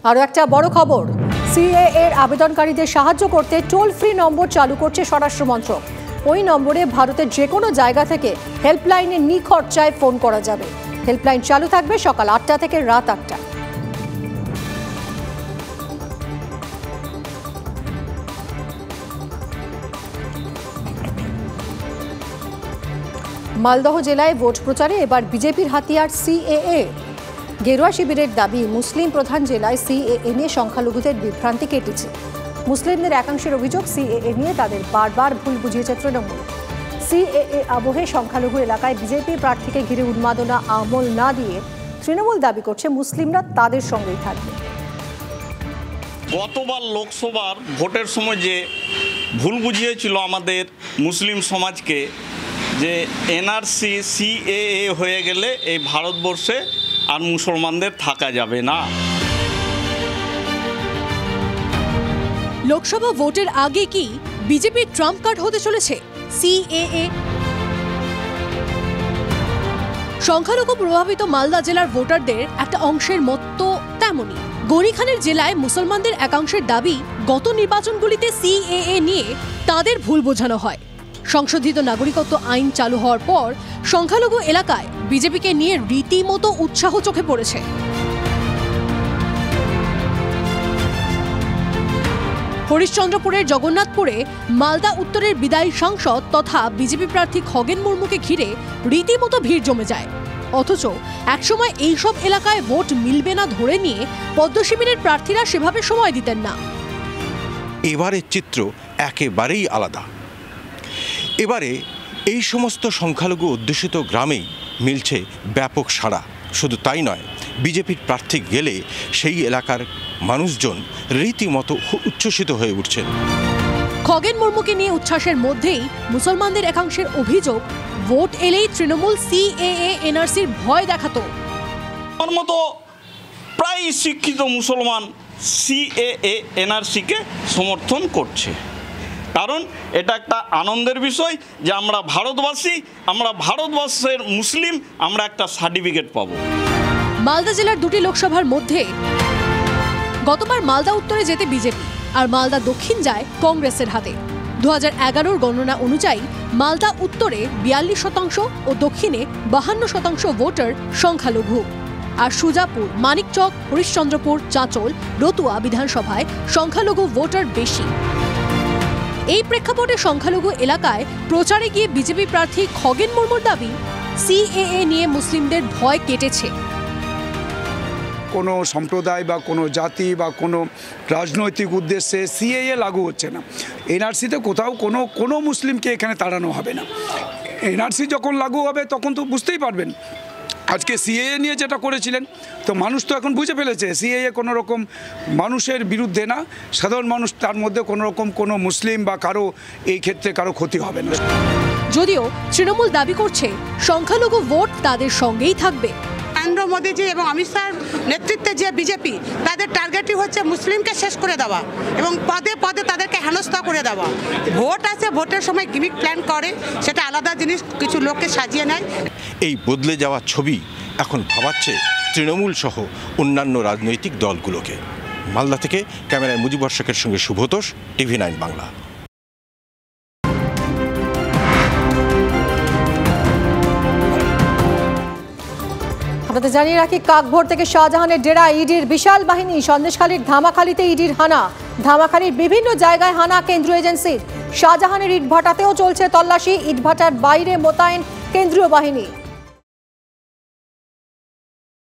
আরও একটা বড় খবর, সিএএ এর আবেদনকারীদের সাহায্য করতে টোল ফ্রি নম্বর চালু করছে স্বরাষ্ট্র মন্ত্রক। ওই নম্বরে ভারতের যে কোনো জায়গা থেকে হেল্পলাইনে নিখরচায় ফোন করা যাবে। হেল্পলাইন চালু থাকবে সকাল ৮টা থেকে রাত ৮টা। মালদহ জেলায় ভোট প্রচারে এবার বিজেপির হাতিয়ার সিএএ। গেরুয়া শিবিরের দাবি, মুসলিম প্রধান জেলায় সিএএ নিয়ে সংখ্যালঘুদের বিভ্রান্তি কেটেছে। মুসলিমদের একাংশের অভিযোগ, সিএএ নিয়ে তাদের বারবার ভুল বুঝিয়েছে তৃণমূল। সিএএ আবহে সংখ্যালঘু এলাকায় বিজেপি প্রার্থীকে ঘিরে উন্মাদনা আমল না দিয়ে তৃণমূল দাবি করছে মুসলিমরা তাদের সঙ্গেই থাকবে। গতবার লোকসভার ভোটের সময় যে ভুল বুঝিয়েছিল আমাদের মুসলিম সমাজকে, যে এনআরসি সিএএ হয়ে গেলে এই ভারতবর্ষে আর মুসলমানদের থাকা যাবে না। লোকসভা ভোটের আগে কি বিজেপির ট্রাম্প কার্ড হতে চলেছে সিএএ? সংখ্যালঘু প্রভাবিত মালদা জেলার ভোটারদের একটা অংশের মতো তেমনই। গনিখানের জেলায় মুসলমানদের একাংশের দাবি, গত নির্বাচনগুলিতে সিএএ নিয়ে তাদের ভুল বোঝানো হয়। সংশোধিত নাগরিকত্ব আইন চালু হওয়ার পর সংখ্যালঘু এলাকায় বিজেপিকে নিয়ে রীতিমতো উৎসাহ চোখে পড়েছে। হরিশ্চন্দ্রপুরের জগন্নাথপুরে মালদা উত্তরের বিদায়ী সাংসদ তথা বিজেপি প্রার্থী খগেন মুর্মুকে ঘিরে রীতিমতো ভিড় জমে যায়। অথচ একসময় এইসব এলাকায় ভোট মিলবে না ধরে নিয়ে পদ্ম শিবিরের প্রার্থীরা সেভাবে সময় দিতেন না। এবারের চিত্র একেবারেই আলাদা। এবারে এই সমস্ত সংখ্যালঘু অধ্যুষিত গ্রামেই মিলছে ব্যাপক সাড়া। শুধু তাই নয়, বিজেপির প্রার্থী গেলে সেই এলাকার মানুষজন রীতিমতো উচ্ছ্বসিত হয়ে উঠছেন। খগেন মুর্মুকে নিয়ে উচ্ছ্বাসের মধ্যেই মুসলমানদের একাংশের অভিযোগ, ভোট এলেই তৃণমূল সিএএ এনআরসির ভয় দেখাতো। আমার মতো প্রায় শিক্ষিত মুসলমান সিএএ এনআরসিকে সমর্থন করছে, কারণ এটা একটা আনন্দের বিষয় যে আমরা ভারতবাসী, আমরা ভারতবর্ষের মুসলিম, আমরা একটা সার্টিফিকেট পাব। মালদা জেলার দুটি লোকসভার মধ্যে গতবার মালদা উত্তরে যেতে বিজেপি আর মালদা দক্ষিণ যায় কংগ্রেসের হাতে। 2011 গণনা অনুযায়ী মালদা উত্তরে 42% ও দক্ষিণে 52% ভোটার সংখ্যালঘু। আর সুজাপুর, মানিকচক, হরিশ্চন্দ্রপুর, চাঁচল, রতুয়া বিধানসভায় সংখ্যালঘু ভোটার বেশি। এই প্রেক্ষাপটে সংখ্যালঘু এলাকায় প্রচারে গিয়ে বিজেপি প্রার্থী খগেন মুর্মুর দাবি, সিএএ নিয়ে মুসলিমদের ভয় কেটেছে। কোনো সম্প্রদায় বা কোনো জাতি বা কোনো রাজনৈতিক উদ্দেশ্যে সিএএ লাগু হচ্ছে না। এনআরসিতে কোথাও কোনো মুসলিমকে এখানে তাড়ানো হবে না। এনআরসি যখন লাগু হবে তখন তো বুঝতেই পারবেন। আজকে সিএএ নিয়ে যেটা করেছিলেন, তো মানুষ তো এখন বুঝে ফেলেছে সিএএ কোনো রকম মানুষের বিরুদ্ধে না, সাধারণ মানুষ, তার মধ্যে কোনো রকম কোনো মুসলিম বা কারো এই ক্ষেত্রে কারো ক্ষতি হবে না। যদিও তৃণমূল দাবি করছে সংখ্যালঘু ভোট তাদের সঙ্গেই থাকবে। নরেন্দ্র মোদীজি এবং অমিত শাহর নেতৃত্বে যে বিজেপি, তাদের টার্গেটই হচ্ছে মুসলিমকে শেষ করে দেওয়া এবং পদে পদে তাদেরকে হেনস্থা করে দেওয়া। ভোট আছে, ভোটের সময় গিমিক প্ল্যান করে, সেটা আলাদা জিনিস, কিছু লোককে সাজিয়ে নেয়। এই বদলে যাওয়া ছবি এখন ভাবাচ্ছে তৃণমূল সহ অন্যান্য রাজনৈতিক দলগুলোকে। মালদা থেকে ক্যামেরায় মুজিবর শেখের সঙ্গে শুভতোষ, TV9 বাংলা। আপনাদের জানিয়ে রাখি, কাকভোর থেকে শাহজাহানের ডেরা ইডির বিশাল বাহিনী। সন্দেশখালীর ধামাখালীতে ইডির হানা। ধামাখালীর বিভিন্ন জায়গায় হানা কেন্দ্রীয় এজেন্সির। শাহজাহানের ইটভাটাতেও চলছে তল্লাশি। ইটভাটার বাইরে মোতায়েন কেন্দ্রীয় বাহিনী।